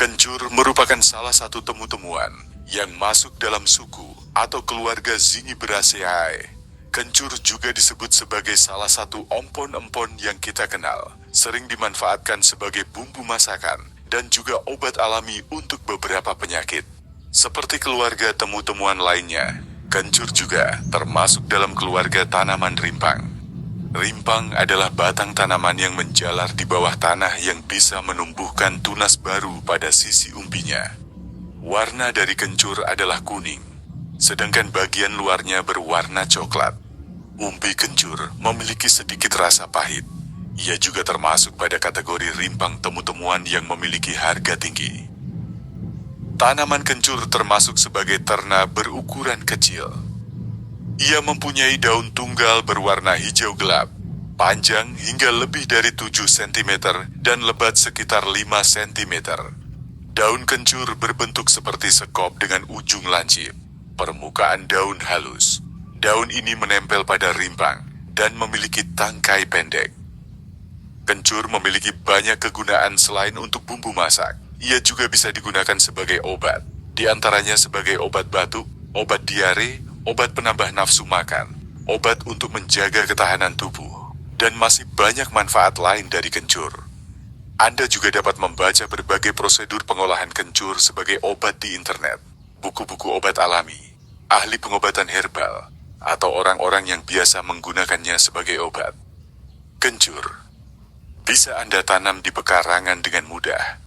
Kencur merupakan salah satu temu-temuan yang masuk dalam suku atau keluarga Zingiberaceae. Kencur juga disebut sebagai salah satu empon-empon yang kita kenal, sering dimanfaatkan sebagai bumbu masakan dan juga obat alami untuk beberapa penyakit. Seperti keluarga temu-temuan lainnya, kencur juga termasuk dalam keluarga tanaman rimpang. Rimpang adalah batang tanaman yang menjalar di bawah tanah yang bisa menumbuhkan tunas baru pada sisi umbinya. Warna dari kencur adalah kuning, sedangkan bagian luarnya berwarna coklat. Umbi kencur memiliki sedikit rasa pahit. Ia juga termasuk pada kategori rimpang temu-temuan yang memiliki harga tinggi. Tanaman kencur termasuk sebagai terna berukuran kecil. Ia mempunyai daun tunggal berwarna hijau gelap, panjang hingga lebih dari 7 cm dan lebat sekitar 5 cm. Daun kencur berbentuk seperti sekop dengan ujung lancip. Permukaan daun halus. Daun ini menempel pada rimpang dan memiliki tangkai pendek. Kencur memiliki banyak kegunaan selain untuk bumbu masak. Ia juga bisa digunakan sebagai obat, di antaranya sebagai obat batuk, obat diare, obat penambah nafsu makan, obat untuk menjaga ketahanan tubuh, dan masih banyak manfaat lain dari kencur. Anda juga dapat membaca berbagai prosedur pengolahan kencur sebagai obat di internet, buku-buku obat alami, ahli pengobatan herbal, atau orang-orang yang biasa menggunakannya sebagai obat. Kencur bisa Anda tanam di pekarangan dengan mudah.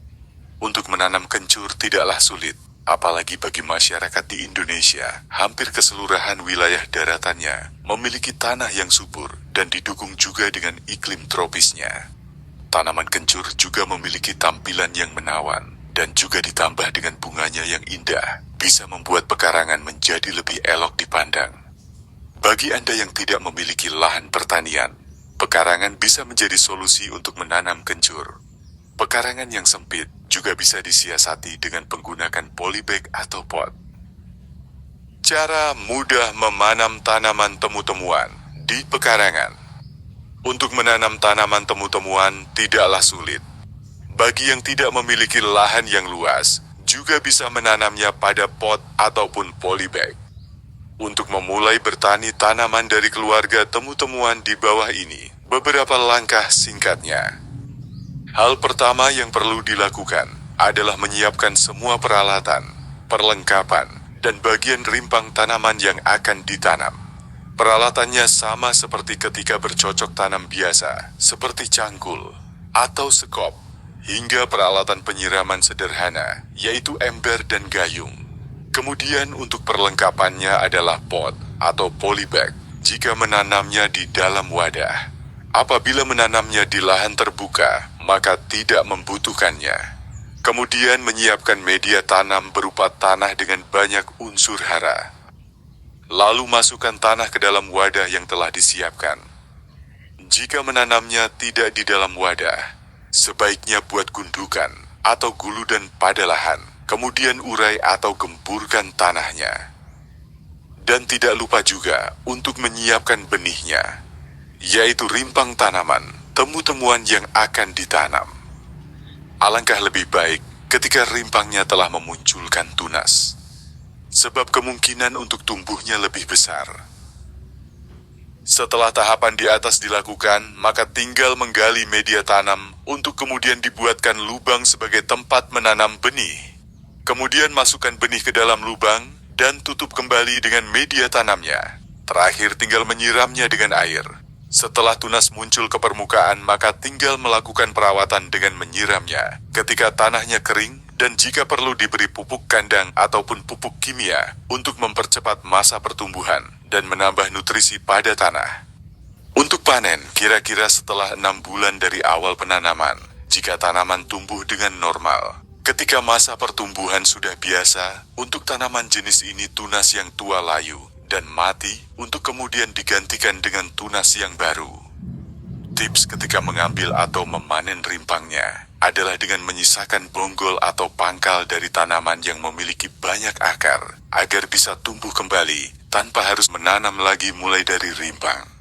Untuk menanam kencur tidaklah sulit, apalagi bagi masyarakat di Indonesia. Hampir keseluruhan wilayah daratannya memiliki tanah yang subur dan didukung juga dengan iklim tropisnya. Tanaman kencur juga memiliki tampilan yang menawan dan juga ditambah dengan bunganya yang indah, bisa membuat pekarangan menjadi lebih elok dipandang. Bagi Anda yang tidak memiliki lahan pertanian, pekarangan bisa menjadi solusi untuk menanam kencur. Pekarangan yang sempit juga bisa disiasati dengan menggunakan polybag atau pot. Cara mudah memanam tanaman temu-temuan di pekarangan. Untuk menanam tanaman temu-temuan tidaklah sulit. Bagi yang tidak memiliki lahan yang luas, juga bisa menanamnya pada pot ataupun polybag. Untuk memulai bertani tanaman dari keluarga temu-temuan di bawah ini, beberapa langkah singkatnya. Hal pertama yang perlu dilakukan adalah menyiapkan semua peralatan, perlengkapan, dan bagian rimpang tanaman yang akan ditanam. Peralatannya sama seperti ketika bercocok tanam biasa, seperti cangkul atau sekop, hingga peralatan penyiraman sederhana, yaitu ember dan gayung. Kemudian untuk perlengkapannya adalah pot atau polybag jika menanamnya di dalam wadah. Apabila menanamnya di lahan terbuka, maka tidak membutuhkannya. Kemudian menyiapkan media tanam berupa tanah dengan banyak unsur hara. Lalu masukkan tanah ke dalam wadah yang telah disiapkan. Jika menanamnya tidak di dalam wadah, sebaiknya buat gundukan atau guludan pada lahan, kemudian urai atau gemburkan tanahnya. Dan tidak lupa juga untuk menyiapkan benihnya, yaitu rimpang tanaman, temu-temuan yang akan ditanam. Alangkah lebih baik ketika rimpangnya telah memunculkan tunas, sebab kemungkinan untuk tumbuhnya lebih besar. Setelah tahapan di atas dilakukan, maka tinggal menggali media tanam untuk kemudian dibuatkan lubang sebagai tempat menanam benih. Kemudian masukkan benih ke dalam lubang dan tutup kembali dengan media tanamnya. Terakhir tinggal menyiramnya dengan air. Setelah tunas muncul ke permukaan, maka tinggal melakukan perawatan dengan menyiramnya ketika tanahnya kering dan jika perlu diberi pupuk kandang ataupun pupuk kimia untuk mempercepat masa pertumbuhan dan menambah nutrisi pada tanah. Untuk panen, kira-kira setelah 6 bulan dari awal penanaman, jika tanaman tumbuh dengan normal. Ketika masa pertumbuhan sudah biasa, untuk tanaman jenis ini tunas yang tua layu dan mati untuk kemudian digantikan dengan tunas yang baru. Tips ketika mengambil atau memanen rimpangnya adalah dengan menyisakan bonggol atau pangkal dari tanaman yang memiliki banyak akar agar bisa tumbuh kembali tanpa harus menanam lagi mulai dari rimpang.